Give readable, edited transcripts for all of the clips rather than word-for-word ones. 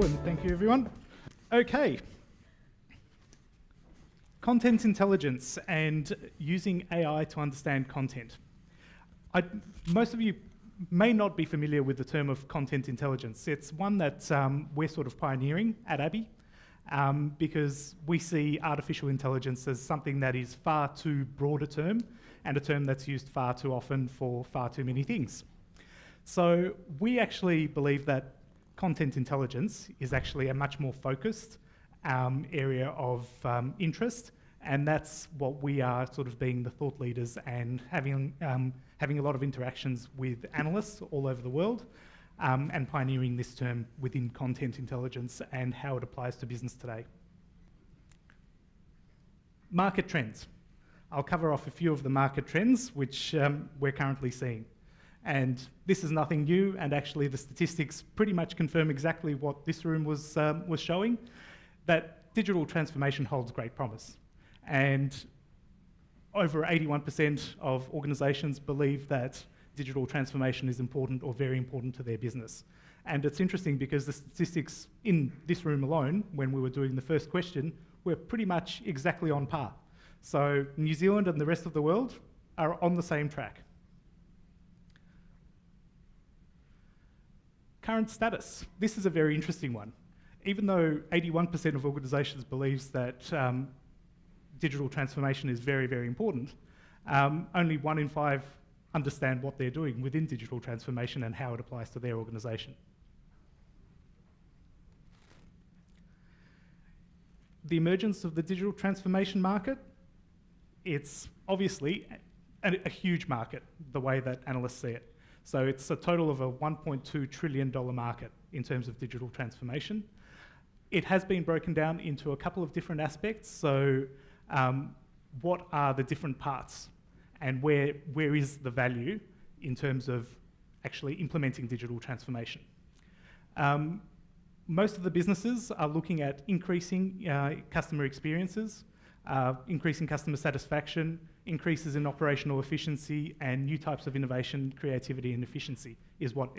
and thank you everyone. Okay. Content intelligence and using AI to understand content. Most of you may not be familiar with the term of content intelligence. It's one that we're sort of pioneering at ABBYY because we see artificial intelligence as something that is far too broad a term and a term that's used far too often for far too many things. So we actually believe that content intelligence is actually a much more focused area of interest, and that's what we are sort of being the thought leaders and having a lot of interactions with analysts all over the world and pioneering this term within content intelligence and how it applies to business today. Market trends. I'll cover off a few of the market trends which we're currently seeing. And this is nothing new, and actually the statistics pretty much confirm exactly what this room was showing, that digital transformation holds great promise. And over 81% of organisations believe that digital transformation is important or very important to their business. And it's interesting because the statistics in this room alone, when we were doing the first question, were pretty much exactly on par. So New Zealand and the rest of the world are on the same track. Current status. This is a very interesting one. Even though 81% of organisations believes that digital transformation is very, very important, only 1 in 5 understand what they're doing within digital transformation and how it applies to their organisation. The emergence of the digital transformation market, it's obviously a huge market, the way that analysts see it. So it's a total of a $1.2 trillion market in terms of digital transformation. It has been broken down into a couple of different aspects. So what are the different parts and where is the value in terms of actually implementing digital transformation? Most of the businesses are looking at increasing customer experiences, increasing customer satisfaction, increases in operational efficiency, and new types of innovation, creativity and efficiency is what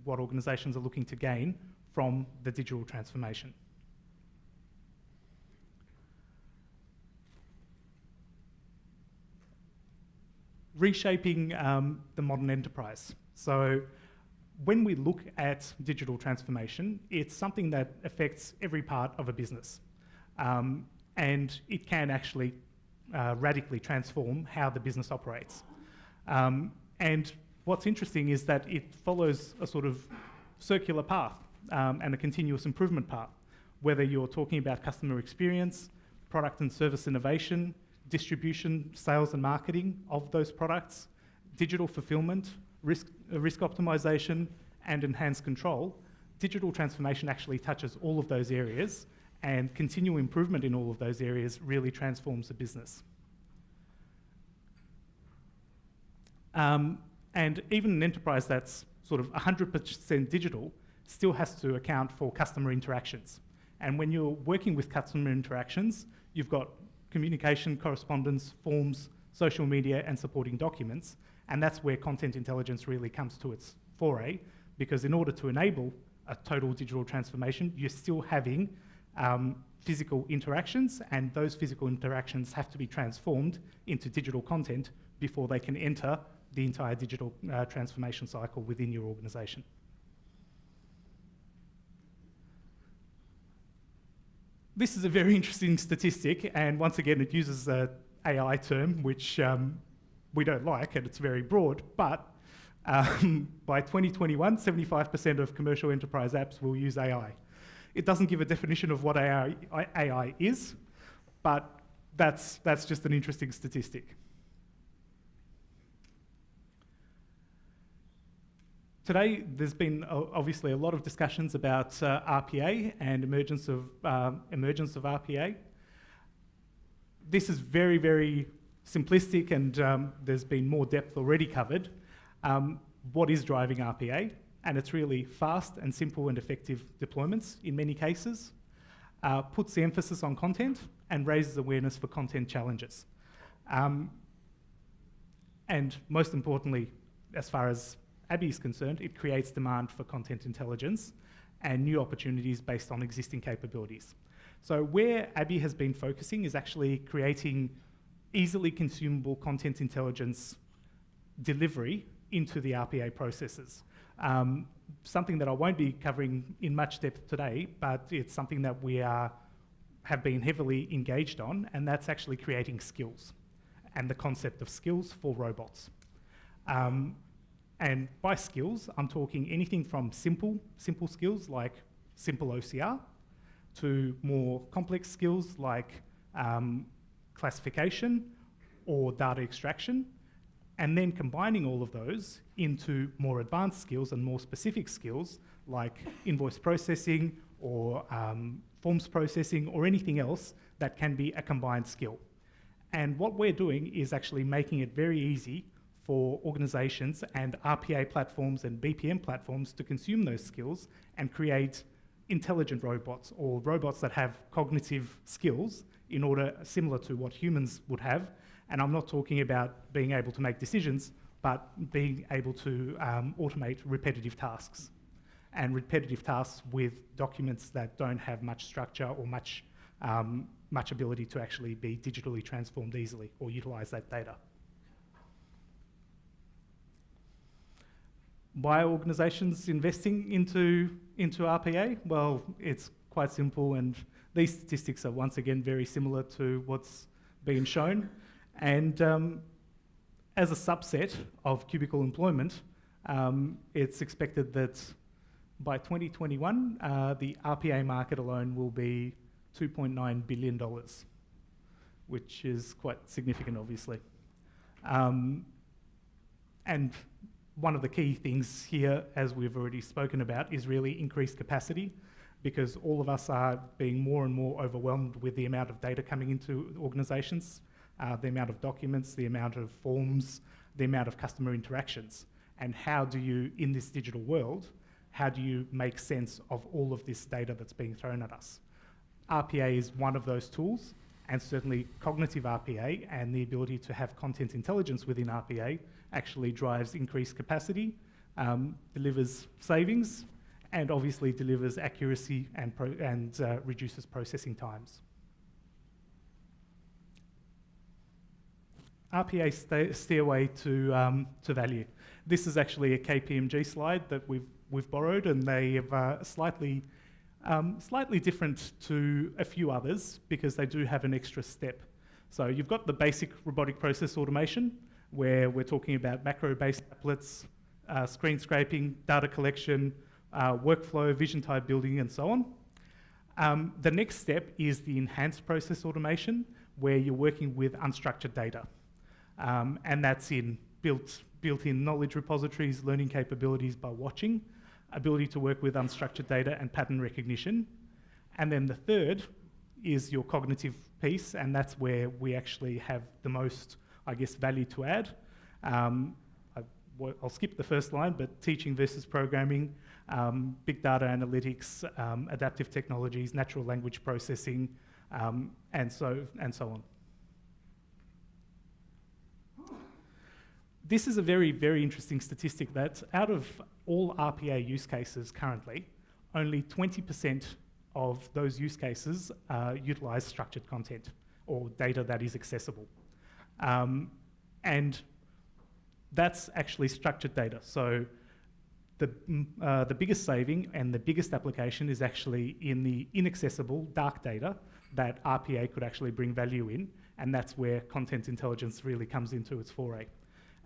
organisations are looking to gain from the digital transformation. Reshaping the modern enterprise. So when we look at digital transformation, it's something that affects every part of a business. And it can actually radically transform how the business operates. And what's interesting is that it follows a sort of circular path and a continuous improvement path, whether you're talking about customer experience, product and service innovation, distribution, sales and marketing of those products, digital fulfillment, risk optimization, and enhanced control. Digital transformation actually touches all of those areas, and continual improvement in all of those areas really transforms the business. And even an enterprise that's sort of 100% digital still has to account for customer interactions. And when you're working with customer interactions, you've got communication, correspondence, forms, social media, and supporting documents. And that's where content intelligence really comes to its foray, because in order to enable a total digital transformation, you're still having physical interactions, and those physical interactions have to be transformed into digital content before they can enter the entire digital transformation cycle within your organisation. This is a very interesting statistic, and once again it uses an AI term which we don't like, and it's very broad, but by 2021, 75% of commercial enterprise apps will use AI. It doesn't give a definition of what AI is, but that's just an interesting statistic. Today, there's been obviously a lot of discussions about RPA and emergence of RPA. This is very, very simplistic, and there's been more depth already covered. What is driving RPA? And it's really fast and simple and effective deployments in many cases, puts the emphasis on content and raises awareness for content challenges. And most importantly, as far as ABBYY is concerned, it creates demand for content intelligence and new opportunities based on existing capabilities. So where ABBYY has been focusing is actually creating easily consumable content intelligence delivery into the RPA processes. Something that I won't be covering in much depth today, but it's something that we have been heavily engaged on, and that's actually creating skills and the concept of skills for robots. And by skills, I'm talking anything from simple skills like simple OCR to more complex skills like classification or data extraction, and then combining all of those into more advanced skills and more specific skills like invoice processing or forms processing or anything else that can be a combined skill. And what we're doing is actually making it very easy for organizations and RPA platforms and BPM platforms to consume those skills and create intelligent robots or robots that have cognitive skills in order similar to what humans would have. And I'm not talking about being able to make decisions, but being able to automate repetitive tasks. And repetitive tasks with documents that don't have much structure or much ability to actually be digitally transformed easily or utilize that data. Why are organizations investing into RPA? Well, it's quite simple, and these statistics are once again very similar to what's been shown. And as a subset of cubicle employment, it's expected that by 2021, the RPA market alone will be $2.9 billion, which is quite significant, obviously. And one of the key things here, as we've already spoken about, is really increased capacity, because all of us are being more and more overwhelmed with the amount of data coming into organizations, the amount of documents, the amount of forms, the amount of customer interactions. And how do you, in this digital world, how do you make sense of all of this data that's being thrown at us? RPA is one of those tools, and certainly cognitive RPA and the ability to have content intelligence within RPA actually drives increased capacity, delivers savings, and obviously delivers accuracy and reduces processing times. RPA stairway to value. This is actually a KPMG slide that we've borrowed, and they have slightly different to a few others because they do have an extra step. So you've got the basic robotic process automation, where we're talking about macro-based applets, screen scraping, data collection, workflow, vision type building, and so on. The next step is the enhanced process automation, where you're working with unstructured data. And that's in built-in knowledge repositories, learning capabilities by watching, ability to work with unstructured data and pattern recognition. And then the third is your cognitive piece, and that's where we actually have the most, I guess, value to add. I'll skip the first line, but teaching versus programming, big data analytics, adaptive technologies, natural language processing, and so on. This is a very, very interesting statistic that out of all RPA use cases currently, only 20% of those use cases utilize structured content or data that is accessible. And that's actually structured data. So the biggest saving and the biggest application is actually in the inaccessible dark data that RPA could actually bring value in, and that's where content intelligence really comes into its foray.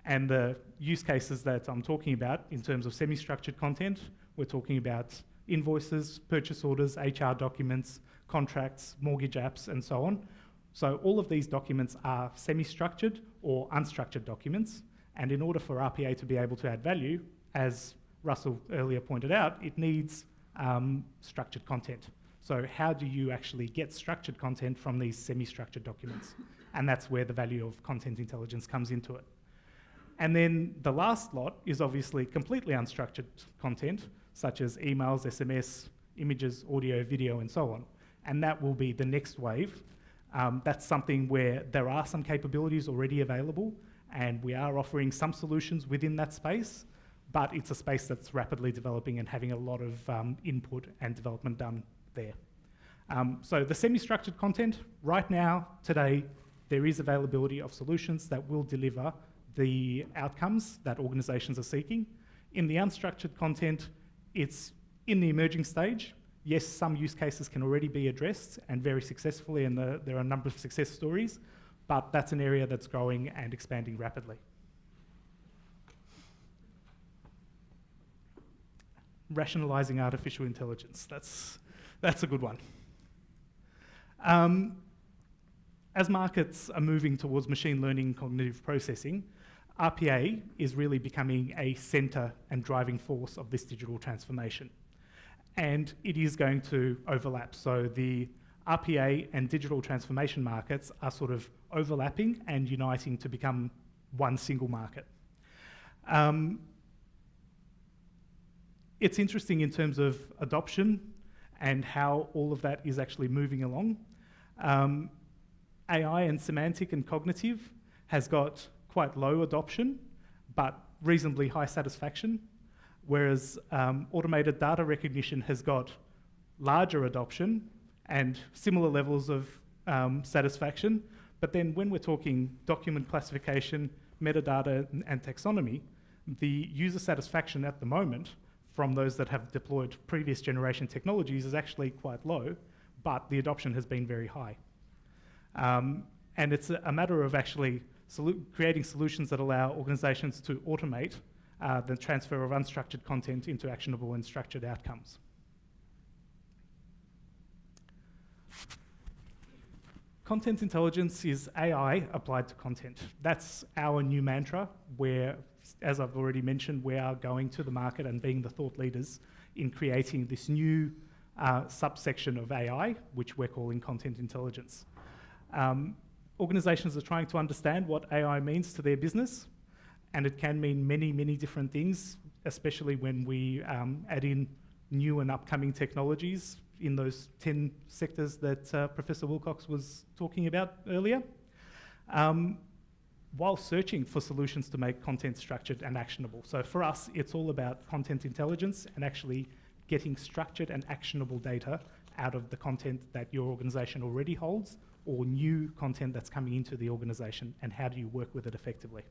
And the use cases that I'm talking about in terms of semi-structured content, we're talking about invoices, purchase orders, HR documents, contracts, mortgage apps, and so on. So all of these documents are semi-structured or unstructured documents. And in order for RPA to be able to add value, as Russell earlier pointed out, it needs structured content. So how do you actually get structured content from these semi-structured documents? And that's where the value of content intelligence comes into it. And then the last lot is obviously completely unstructured content, such as emails, SMS, images, audio, video, and so on. And that will be the next wave. That's something where there are some capabilities already available, and we are offering some solutions within that space. but it's a space that's rapidly developing and having a lot of input and development done there. So the semi-structured content, right now, today, there is availability of solutions that will deliver the outcomes that organisations are seeking. In the unstructured content, it's in the emerging stage. Yes, some use cases can already be addressed and very successfully, and there are a number of success stories, but that's an area that's growing and expanding rapidly. Rationalising artificial intelligence, that's a good one. As markets are moving towards machine learning cognitive processing, RPA is really becoming a centre and driving force of this digital transformation. And it is going to overlap. So the RPA and digital transformation markets are sort of overlapping and uniting to become one single market. It's interesting in terms of adoption and how all of that is actually moving along. AI and semantic and cognitive has got quite low adoption, but reasonably high satisfaction, whereas automated data recognition has got larger adoption and similar levels of satisfaction. But then when we're talking document classification, metadata, and taxonomy, the user satisfaction at the moment from those that have deployed previous generation technologies is actually quite low, but the adoption has been very high. And it's a matter of actually creating solutions that allow organisations to automate the transfer of unstructured content into actionable and structured outcomes. Content intelligence is AI applied to content. That's our new mantra, where, as I've already mentioned, we are going to the market and being the thought leaders in creating this new subsection of AI, which we're calling content intelligence. Organisations are trying to understand what AI means to their business, and it can mean many, many different things, especially when we add in new and upcoming technologies in those 10 sectors that Professor Wilcox was talking about earlier, while searching for solutions to make content structured and actionable. So for us, it's all about content intelligence and actually getting structured and actionable data out of the content that your organisation already holds, or new content that's coming into the organisation, and how do you work with it effectively.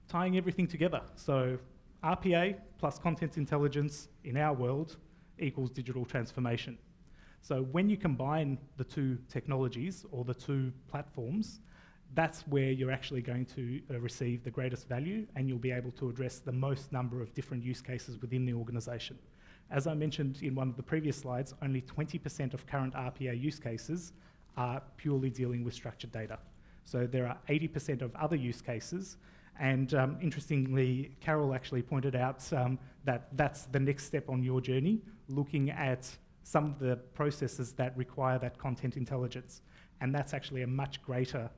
Tying everything together. So RPA plus content intelligence in our world equals digital transformation. So when you combine the two technologies or the two platforms, that's where you're actually going to receive the greatest value, and you'll be able to address the most number of different use cases within the organisation. As I mentioned in one of the previous slides, only 20% of current RPA use cases are purely dealing with structured data. So there are 80% of other use cases, and interestingly, Carol actually pointed out that that's the next step on your journey, looking at some of the processes that require that content intelligence. And that's actually a much greater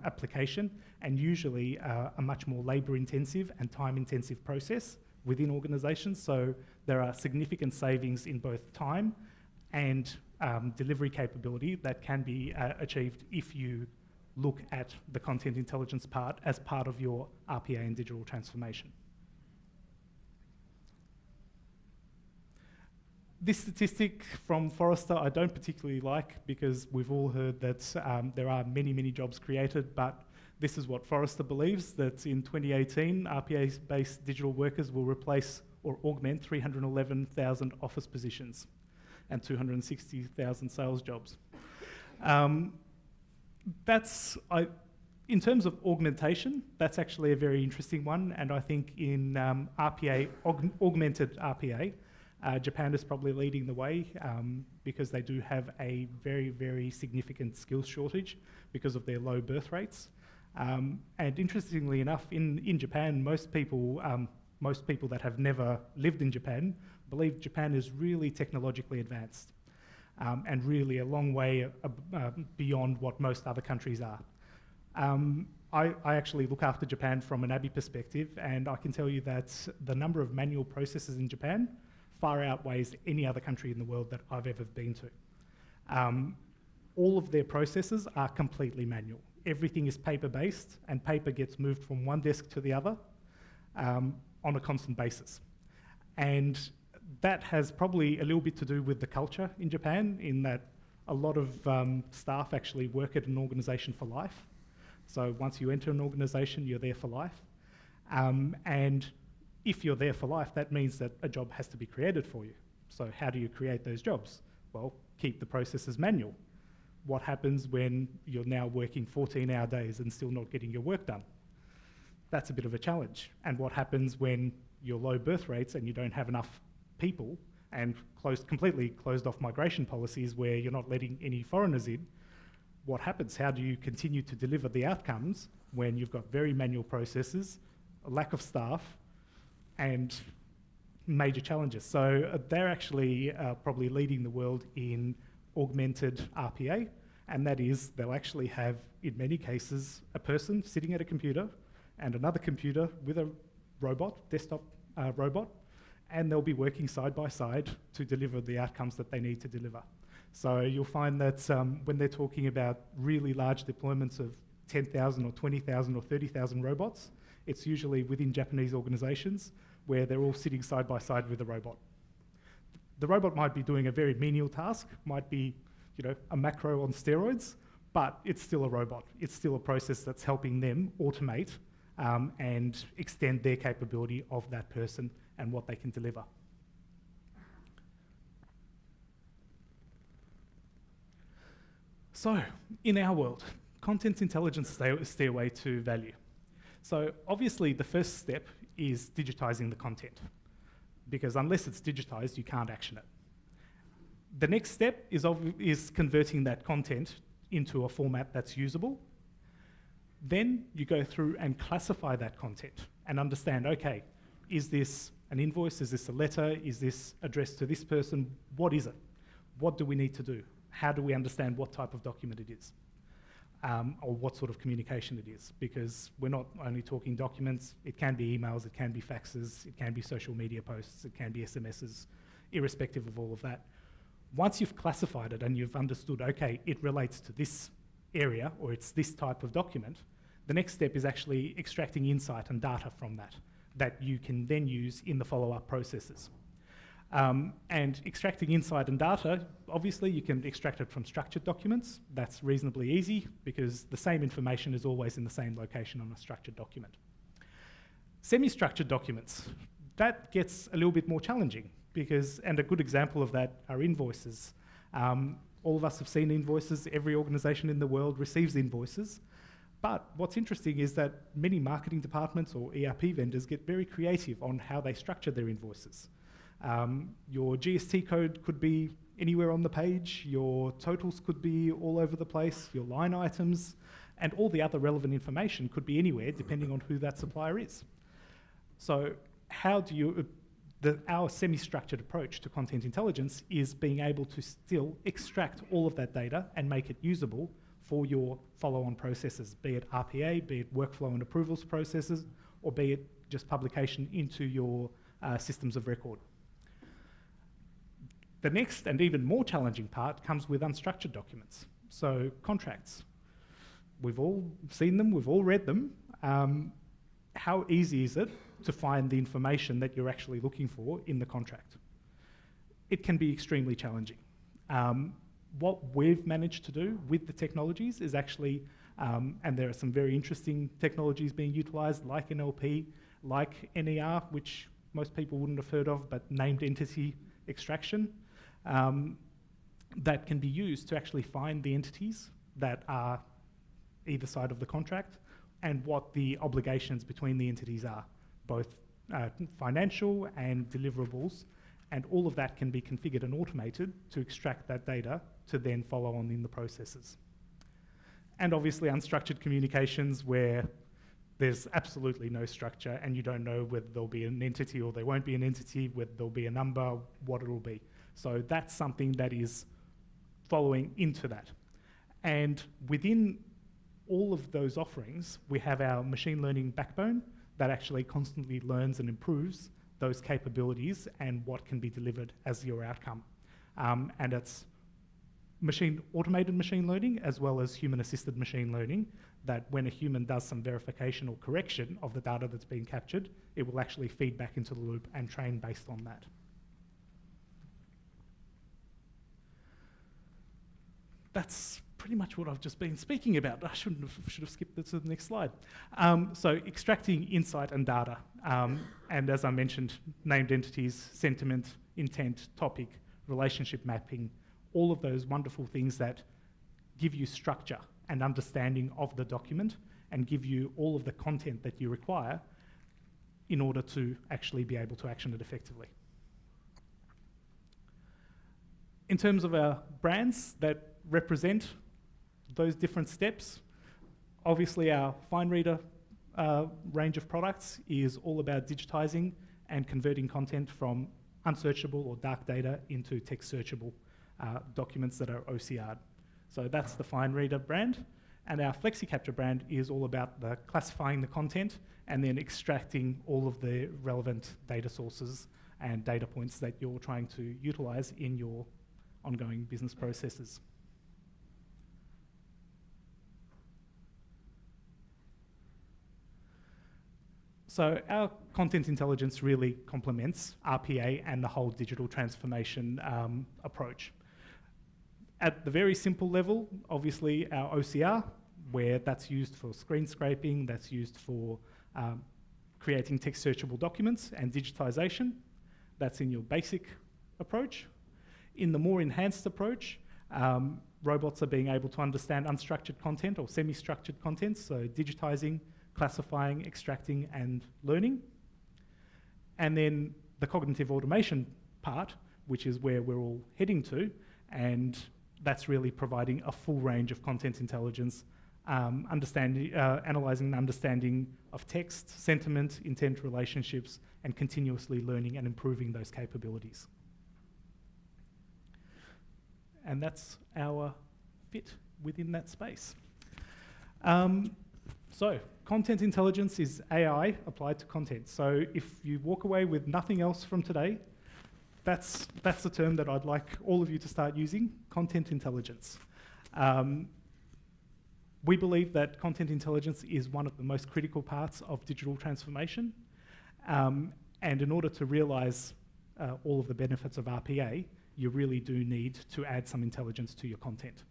application, and usually a much more labour-intensive and time-intensive process within organisations. So there are significant savings in both time and delivery capability that can be achieved if you look at the content intelligence part as part of your RPA and digital transformation. This statistic from Forrester I don't particularly like, because we've all heard that there are many, many jobs created, but this is what Forrester believes, that in 2018, RPA-based digital workers will replace or augment 311,000 office positions and 260,000 sales jobs. In terms of augmentation, that's actually a very interesting one, and I think in RPA, augmented RPA, Japan is probably leading the way because they do have a very, very significant skills shortage because of their low birth rates. And interestingly enough, in Japan, most people that have never lived in Japan believe Japan is really technologically advanced and really a long way beyond what most other countries are. I actually look after Japan from an ABBYY perspective, and I can tell you that the number of manual processes in Japan far outweighs any other country in the world that I've ever been to. All of their processes are completely manual. everything is paper-based, and paper gets moved from one desk to the other on a constant basis. And that has probably a little bit to do with the culture in Japan, in that a lot of staff actually work at an organisation for life. So once you enter an organisation, you're there for life. And if you're there for life, that means that a job has to be created for you. So how do you create those jobs? Well, keep the processes manual. What happens when you're now working 14-hour days and still not getting your work done? That's a bit of a challenge. And what happens when you're low birth rates and you don't have enough people, and completely closed off migration policies where you're not letting any foreigners in? What happens? How do you continue to deliver the outcomes when you've got very manual processes, a lack of staff, and major challenges? So they're actually probably leading the world in augmented RPA, and that is they'll actually have, in many cases, a person sitting at a computer and another computer with a robot, desktop robot, and they'll be working side by side to deliver the outcomes that they need to deliver. So you'll find that when they're talking about really large deployments of 10,000 or 20,000 or 30,000 robots, it's usually within Japanese organizations where they're all sitting side by side with a robot. The robot might be doing a very menial task, might be, a macro on steroids, but it's still a robot. It's still a process that's helping them automate and extend their capability of that person and what they can deliver. So, in our world, content intelligence stairway to value. So, obviously, the first step is digitizing the content, because unless it's digitized, you can't action it. The next step is converting that content into a format that's usable. Then you go through and classify that content and understand, okay, is this an invoice? Is this a letter? Is this addressed to this person? What is it? What do we need to do? How do we understand what type of document it is? Or what sort of communication it is? Because we're not only talking documents, it can be emails, it can be faxes, it can be social media posts, it can be SMSs, irrespective of all of that. Once you've classified it and you've understood, okay, it relates to this area or it's this type of document, the next step is actually extracting insight and data from that you can then use in the follow-up processes. And extracting insight and data, obviously you can extract it from structured documents. That's reasonably easy because the same information is always in the same location on a structured document. Semi-structured documents, that gets a little bit more challenging because, and a good example of that are invoices. All of us have seen invoices. Every organisation in the world receives invoices. But what's interesting is that many marketing departments or ERP vendors get very creative on how they structure their invoices. Your GST code could be anywhere on the page, your totals could be all over the place, your line items, and all the other relevant information could be anywhere depending on who that supplier is. So how do you, our semi-structured approach to content intelligence is being able to still extract all of that data and make it usable for your follow-on processes, be it RPA, be it workflow and approvals processes, or be it just publication into your systems of record. The next and even more challenging part comes with unstructured documents. So contracts. We've all seen them, we've all read them. How easy is it to find the information that you're actually looking for in the contract? It can be extremely challenging. What we've managed to do with the technologies is actually, and there are some very interesting technologies being utilised like NLP, like NER, which most people wouldn't have heard of, but named entity extraction, that can be used to actually find the entities that are either side of the contract and what the obligations between the entities are, both financial and deliverables, and all of that can be configured and automated to extract that data to then follow on in the processes. And obviously unstructured communications where there's absolutely no structure and you don't know whether there'll be an entity or there won't be an entity, whether there'll be a number, what it'll be. So that's something that is following into that. And within all of those offerings, we have our machine learning backbone that actually constantly learns and improves those capabilities and what can be delivered as your outcome. And it's automated machine learning as well as human-assisted machine learning that when a human does some verification or correction of the data that's being captured, it will actually feed back into the loop and train based on that. That's pretty much what I've just been speaking about. I should have skipped this to the next slide. So extracting insight and data. And as I mentioned, named entities, sentiment, intent, topic, relationship mapping, all of those wonderful things that give you structure and understanding of the document and give you all of the content that you require in order to actually be able to action it effectively. In terms of our brands that represent those different steps, obviously our FineReader range of products is all about digitizing and converting content from unsearchable or dark data into text searchable documents that are OCR'd. So that's the FineReader brand. And our FlexiCapture brand is all about the classifying the content and then extracting all of the relevant data sources and data points that you're trying to utilize in your ongoing business processes. So our content intelligence really complements RPA and the whole digital transformation approach. At the very simple level, obviously our OCR, where that's used for screen scraping, that's used for creating text searchable documents and digitization. That's in your basic approach. In the more enhanced approach, robots are being able to understand unstructured content or semi-structured content, so digitizing, classifying, extracting, and learning. And then the cognitive automation part, which is where we're all heading to, and that's really providing a full range of content intelligence, analysing and understanding of text, sentiment, intent relationships, and continuously learning and improving those capabilities. And that's our fit within that space. So content intelligence is AI applied to content. So if you walk away with nothing else from today, that's the term that I'd like all of you to start using, content intelligence. We believe that content intelligence is one of the most critical parts of digital transformation. And in order to realize all of the benefits of RPA, you really do need to add some intelligence to your content.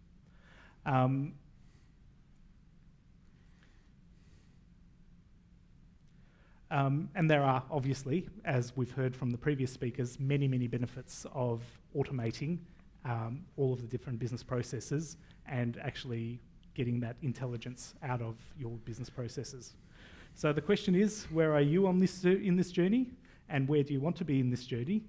And there are, obviously, as we've heard from the previous speakers, many, many benefits of automating all of the different business processes and actually getting that intelligence out of your business processes. So the question is, where are you on this in this journey, and where do you want to be in this journey?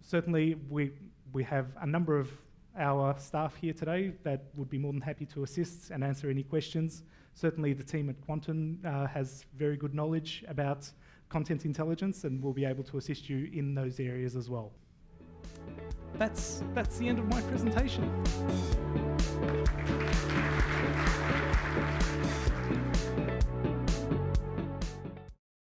Certainly, we have a number of our staff here today that would be more than happy to assist and answer any questions. Certainly the team at Quanton has very good knowledge about content intelligence and will be able to assist you in those areas as well. That's the end of my presentation.